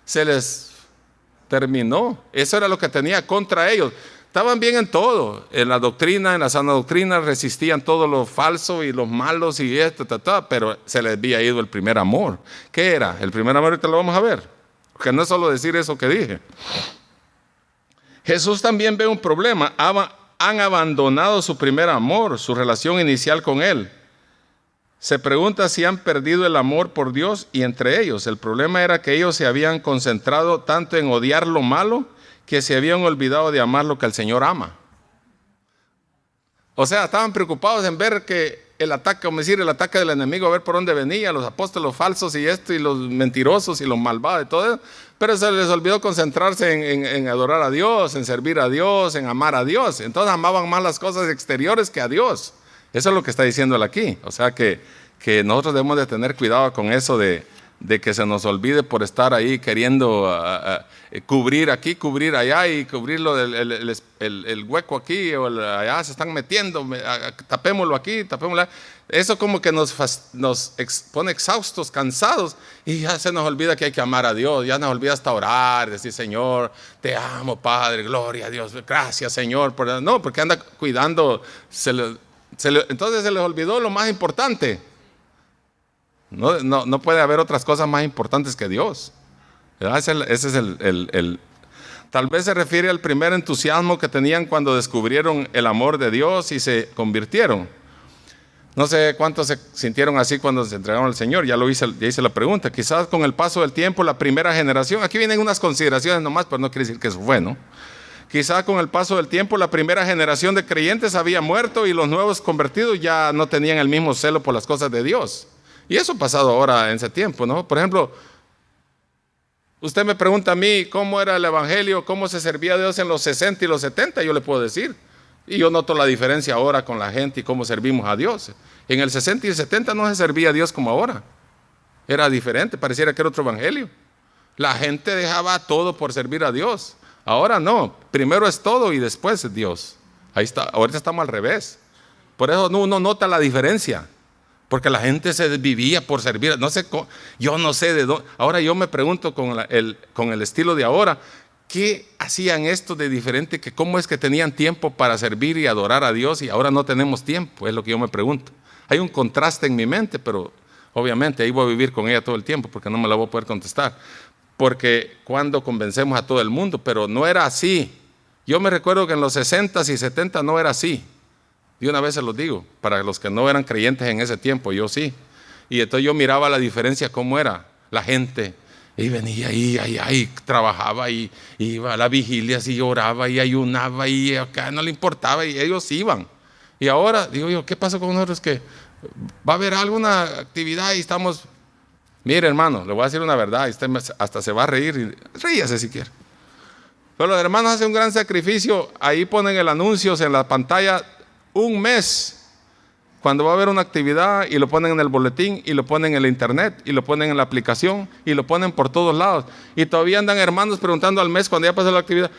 Se les terminó. Eso era lo que tenía contra ellos. Estaban bien en todo, en la doctrina, en la sana doctrina, resistían todo lo falso y los malos y esto, pero se les había ido el primer amor. ¿Qué era? El primer amor, ahorita lo vamos a ver. Porque no es solo decir eso que dije. Jesús también ve un problema. Han abandonado su primer amor, su relación inicial con Él. Se pregunta si han perdido el amor por Dios y entre ellos. El problema era que ellos se habían concentrado tanto en odiar lo malo que se habían olvidado de amar lo que el Señor ama. O sea, estaban preocupados en ver que el ataque, como decir, el ataque del enemigo, a ver por dónde venía, los apóstoles falsos y esto, y los mentirosos y los malvados y todo eso. Pero se les olvidó concentrarse en adorar a Dios, en servir a Dios, en amar a Dios. Entonces amaban más las cosas exteriores que a Dios. Eso es lo que está diciendo él aquí. O sea que nosotros debemos de tener cuidado con eso de que se nos olvide por estar ahí queriendo cubrir aquí, cubrir allá y cubrirlo el hueco aquí o allá se están metiendo, tapémoslo aquí, tapémoslo allá. Eso como que nos pone exhaustos, cansados y ya se nos olvida que hay que amar a Dios, ya nos olvida hasta orar, decir Señor, te amo Padre, gloria a Dios, gracias Señor. No, porque anda cuidando, entonces se les olvidó lo más importante. No puede haber otras cosas más importantes que Dios. Ese es tal vez se refiere al primer entusiasmo que tenían cuando descubrieron el amor de Dios y se convirtieron. No sé cuántos se sintieron así cuando se entregaron al Señor. Ya hice la pregunta. Quizás con el paso del tiempo, la primera generación, aquí vienen unas consideraciones nomás, pero no quiere decir que eso fue, ¿no? Quizás con el paso del tiempo, la primera generación de creyentes había muerto y los nuevos convertidos ya no tenían el mismo celo por las cosas de Dios. Y eso ha pasado ahora en ese tiempo, ¿no? Por ejemplo, usted me pregunta a mí cómo era el Evangelio, cómo se servía a Dios en los 60 y los 70, yo le puedo decir. Y yo noto la diferencia ahora con la gente y cómo servimos a Dios. En el 60 y el 70 no se servía a Dios como ahora. Era diferente, pareciera que era otro Evangelio. La gente dejaba todo por servir a Dios. Ahora no, primero es todo y después es Dios. Ahí está, ahorita estamos al revés. Por eso uno nota la diferencia. Porque la gente se vivía por servir. No sé, yo no sé de dónde. Ahora yo me pregunto con el estilo de ahora, ¿qué hacían esto de diferente? Que ¿cómo es que tenían tiempo para servir y adorar a Dios y ahora no tenemos tiempo? Es lo que yo me pregunto. Hay un contraste en mi mente, pero obviamente ahí voy a vivir con ella todo el tiempo porque no me la voy a poder contestar. Porque cuando convencemos a todo el mundo, pero no era así. Yo me recuerdo que en los 60s y 70s no era así. Y una vez se los digo, para los que no eran creyentes en ese tiempo, yo sí. Y entonces yo miraba la diferencia, cómo era la gente. Y venía y trabajaba y iba a la vigilia, y oraba y ayunaba y acá no le importaba y ellos iban. Y ahora, digo yo, ¿qué pasa con nosotros? Que va a haber alguna actividad y estamos... Mire hermano, le voy a decir una verdad, y usted hasta se va a reír, ríase si quiere. Pero los hermanos hacen un gran sacrificio, ahí ponen el anuncio en la pantalla, un mes, cuando va a haber una actividad y lo ponen en el boletín y lo ponen en el internet y lo ponen en la aplicación y lo ponen por todos lados. Y todavía andan hermanos preguntando al mes cuando ya pasó la actividad,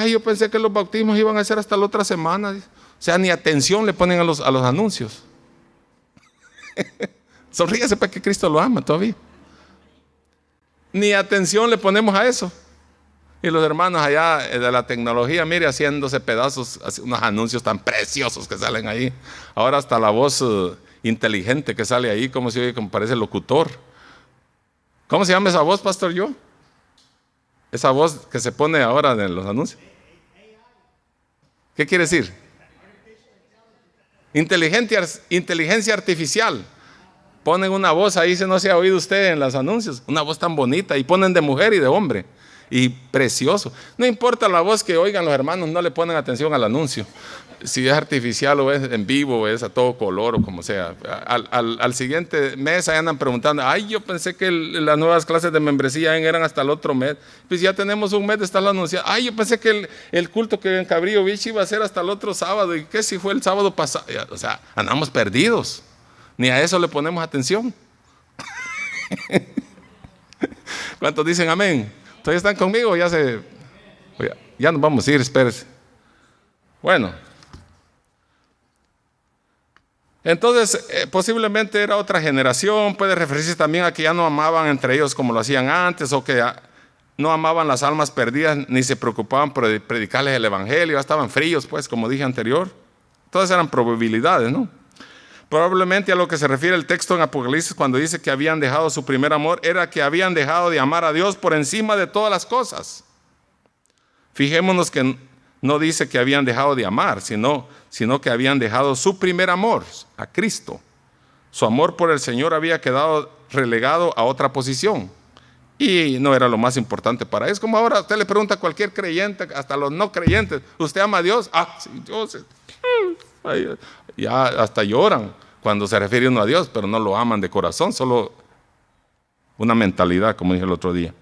yo pensé que los bautismos iban a ser hasta la otra semana. O sea, ni atención le ponen a los anuncios. Sonríase para que Cristo lo ama todavía. Ni atención le ponemos a eso. Y los hermanos allá de la tecnología, mire, haciéndose pedazos, unos anuncios tan preciosos que salen ahí. Ahora hasta la voz inteligente que sale ahí, como se oye, como parece locutor. ¿Cómo se llama esa voz, pastor yo? Esa voz que se pone ahora en los anuncios. ¿Qué quiere decir? Inteligencia artificial. Ponen una voz ahí, si no se ha oído usted en los anuncios, una voz tan bonita, y ponen de mujer y de hombre, y precioso. No importa la voz que oigan los hermanos, no le ponen atención al anuncio. Si es artificial o es en vivo, o es a todo color o como sea. Al siguiente mes ahí andan preguntando, ay, yo pensé que las nuevas clases de membresía eran hasta el otro mes. Pues ya tenemos un mes de estarlo anunciando. Ay, yo pensé que el culto que en Cabrillo Beach iba a ser hasta el otro sábado. ¿Y qué si fue el sábado pasado? O sea, andamos perdidos. Ni a eso le ponemos atención. ¿Cuántos dicen amén? ¿Todavía están conmigo? Ya nos vamos a ir, espérense. Bueno. Entonces, posiblemente era otra generación. Puede referirse también a que ya no amaban entre ellos como lo hacían antes, o que no amaban las almas perdidas, ni se preocupaban por predicarles el evangelio. Ya estaban fríos, pues, como dije anterior. Todas eran probabilidades, ¿no? Probablemente a lo que se refiere el texto en Apocalipsis cuando dice que habían dejado su primer amor, era que habían dejado de amar a Dios por encima de todas las cosas. Fijémonos que no dice que habían dejado de amar, sino que habían dejado su primer amor, a Cristo. Su amor por el Señor había quedado relegado a otra posición y no era lo más importante para ellos. Como ahora usted le pregunta a cualquier creyente, hasta los no creyentes, ¿usted ama a Dios? Ah, sí, yo sé. Ya hasta lloran cuando se refiere uno a Dios, pero no lo aman de corazón, solo una mentalidad, como dije el otro día.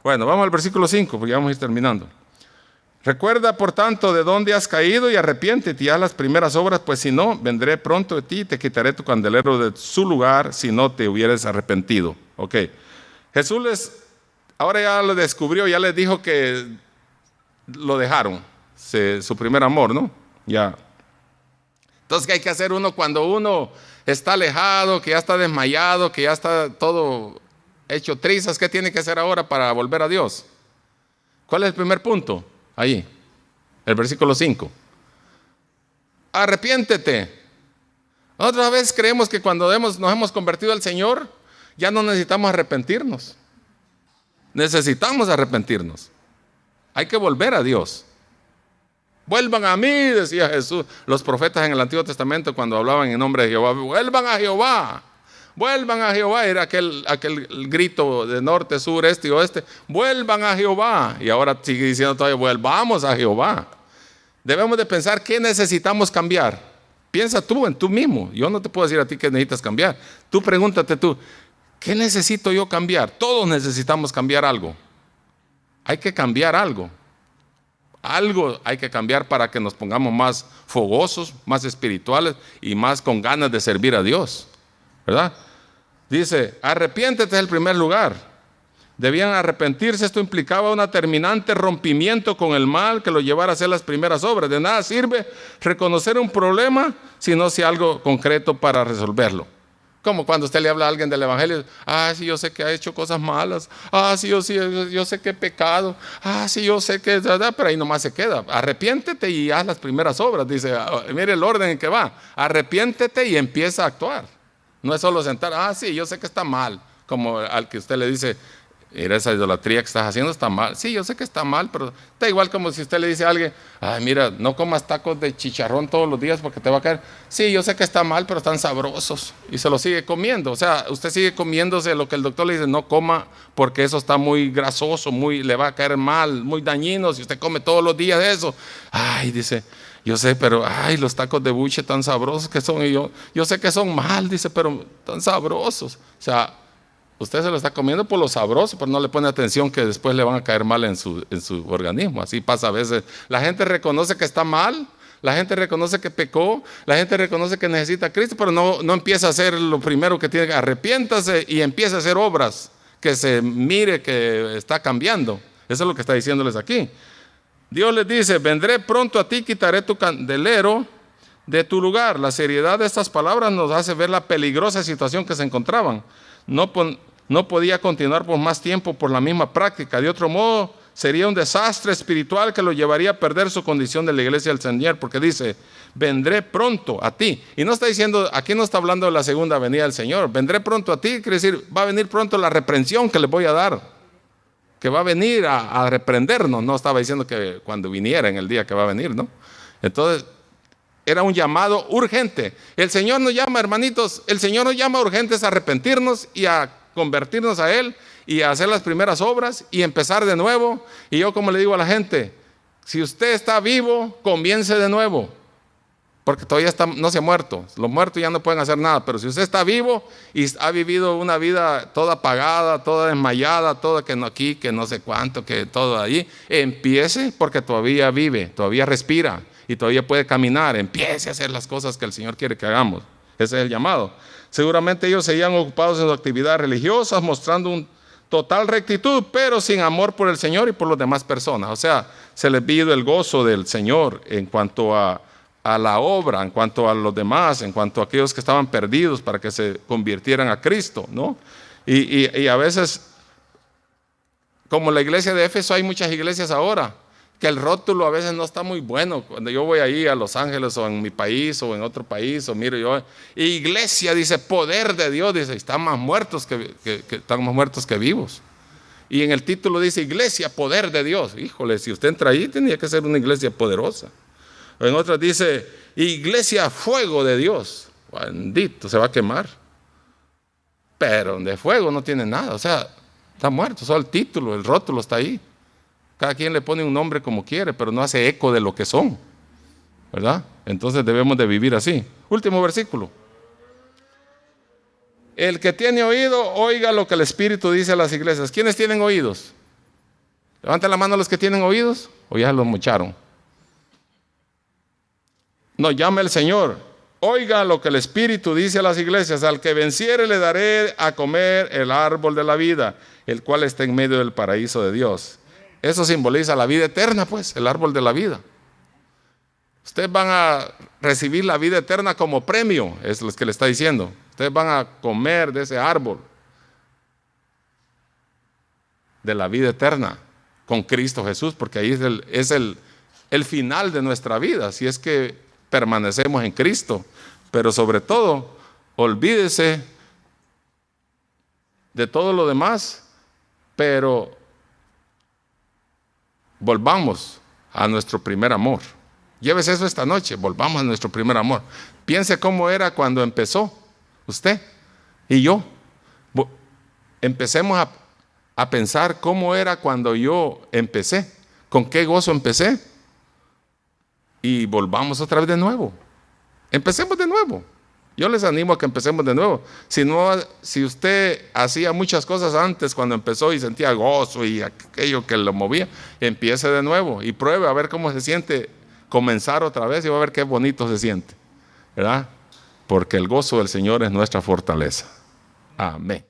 Bueno, vamos al versículo 5, porque ya vamos a ir terminando. Recuerda, por tanto, de dónde has caído y arrepiéntete y haz las primeras obras, pues si no, vendré pronto de ti y te quitaré tu candelero de su lugar si no te hubieras arrepentido. Ok. Jesús ahora ya lo descubrió, ya les dijo que lo dejaron, su primer amor, ¿no? Ya. Entonces, ¿qué hay que hacer uno cuando uno está alejado, que ya está desmayado, que ya está todo hecho trizas? ¿Qué tiene que hacer ahora para volver a Dios? ¿Cuál es el primer punto? Ahí, el versículo 5. Arrepiéntete. Otra vez creemos que cuando nos hemos convertido al Señor, ya no necesitamos arrepentirnos. Necesitamos arrepentirnos. Hay que volver a Dios. Vuelvan a mí, decía Jesús. Los profetas en el Antiguo Testamento cuando hablaban en nombre de Jehová, vuelvan a Jehová. Vuelvan a Jehová, era aquel grito de norte, sur, este y oeste. Vuelvan a Jehová. Y ahora sigue diciendo todavía, volvamos a Jehová. Debemos de pensar qué necesitamos cambiar. Piensa tú en tú mismo. Yo no te puedo decir a ti qué necesitas cambiar. Tú pregúntate tú, ¿qué necesito yo cambiar? Todos necesitamos cambiar algo. Hay que cambiar algo. Algo hay que cambiar para que nos pongamos más fogosos, más espirituales y más con ganas de servir a Dios. ¿Verdad? Dice, arrepiéntete es el primer lugar. Debían arrepentirse. Esto implicaba un terminante rompimiento con el mal que lo llevara a hacer las primeras obras. De nada sirve reconocer un problema si no se hace algo concreto para resolverlo. Como cuando usted le habla a alguien del evangelio, sí, yo sé que ha hecho cosas malas, sí, yo sé que he pecado, sí, yo sé que, pero ahí nomás se queda. Arrepiéntete y haz las primeras obras. Dice, mire el orden en que va. Arrepiéntete y empieza a actuar. No es solo sentar, sí, yo sé que está mal, como al que usted le dice, mira, esa idolatría que estás haciendo está mal. Sí, yo sé que está mal, pero está igual como si usted le dice a alguien, mira, no comas tacos de chicharrón todos los días porque te va a caer. Sí, yo sé que está mal, pero están sabrosos. Y se lo sigue comiendo. O sea, usted sigue comiéndose lo que el doctor le dice, no coma porque eso está muy grasoso, le va a caer mal, muy dañino. Si usted come todos los días eso, dice, yo sé, pero los tacos de buche tan sabrosos que son. Y yo sé que son mal, dice, pero tan sabrosos. O sea, usted se lo está comiendo por lo sabroso, pero no le pone atención que después le van a caer mal en su organismo. Así pasa a veces. La gente reconoce que está mal, la gente reconoce que pecó, la gente reconoce que necesita a Cristo, pero no empieza a hacer lo primero que tiene que arrepiéntase y empieza a hacer obras que se mire que está cambiando. Eso es lo que está diciéndoles aquí. Dios les dice, vendré pronto a ti, quitaré tu candelero de tu lugar. La seriedad de estas palabras nos hace ver la peligrosa situación que se encontraban. No podía continuar por más tiempo por la misma práctica. De otro modo, sería un desastre espiritual que lo llevaría a perder su condición de la iglesia del Señor, porque dice, vendré pronto a ti. Y no está diciendo, aquí no está hablando de la segunda venida del Señor. Vendré pronto a ti, quiere decir, va a venir pronto la reprensión que les voy a dar, que va a venir a reprendernos. No estaba diciendo que cuando viniera, en el día que va a venir, ¿no? Entonces, era un llamado urgente. El Señor nos llama, hermanitos, el Señor nos llama urgentes a arrepentirnos y a convertirnos a Él y a hacer las primeras obras y empezar de nuevo. Y yo, como le digo a la gente, si usted está vivo, comience de nuevo, porque todavía no se ha muerto. Los muertos ya no pueden hacer nada, pero si usted está vivo y ha vivido una vida toda apagada, toda desmayada, toda que no aquí, que no sé cuánto, que todo ahí, empiece, porque todavía vive, todavía respira y todavía puede caminar. Empiece a hacer las cosas que el Señor quiere que hagamos. Ese es el llamado. Seguramente ellos seguían ocupados en sus actividades religiosas, mostrando un total rectitud, pero sin amor por el Señor y por las demás personas. O sea, se les vio el gozo del Señor en cuanto a la obra, en cuanto a los demás, en cuanto a aquellos que estaban perdidos para que se convirtieran a Cristo, ¿no? Y a veces, como la iglesia de Éfeso, hay muchas iglesias ahora, que el rótulo a veces no está muy bueno. Cuando yo voy ahí a Los Ángeles o en mi país o en otro país, o miro yo, iglesia, dice, poder de Dios, dice, están más muertos están más muertos que vivos. Y en el título dice, iglesia, poder de Dios. Híjole, si usted entra ahí, tenía que ser una iglesia poderosa. O en otras dice, iglesia, fuego de Dios. Bendito, se va a quemar. Pero de fuego no tiene nada, o sea, está muerto, solo el título, el rótulo está ahí. Cada quien le pone un nombre como quiere, pero no hace eco de lo que son, ¿verdad? Entonces debemos de vivir así. Último versículo. El que tiene oído, oiga lo que el Espíritu dice a las iglesias. ¿Quiénes tienen oídos? Levanten la mano los que tienen oídos, o ya los mocharon. No, llame el Señor. Oiga lo que el Espíritu dice a las iglesias. Al que venciere le daré a comer el árbol de la vida, el cual está en medio del paraíso de Dios. Eso simboliza la vida eterna, pues, el árbol de la vida. Ustedes van a recibir la vida eterna como premio, es lo que le está diciendo. Ustedes van a comer de ese árbol de la vida eterna con Cristo Jesús, porque ahí es el final de nuestra vida, si es que permanecemos en Cristo. Pero sobre todo, olvídese de todo lo demás, pero volvamos a nuestro primer amor. Llévese eso esta noche, volvamos a nuestro primer amor. Piense cómo era cuando empezó usted y yo. Empecemos a pensar cómo era cuando yo empecé, con qué gozo empecé, y volvamos otra vez de nuevo. Empecemos de nuevo. Yo les animo a que empecemos de nuevo. Si usted hacía muchas cosas antes cuando empezó y sentía gozo y aquello que lo movía, empiece de nuevo y pruebe a ver cómo se siente comenzar otra vez y va a ver qué bonito se siente, ¿verdad? Porque el gozo del Señor es nuestra fortaleza. Amén.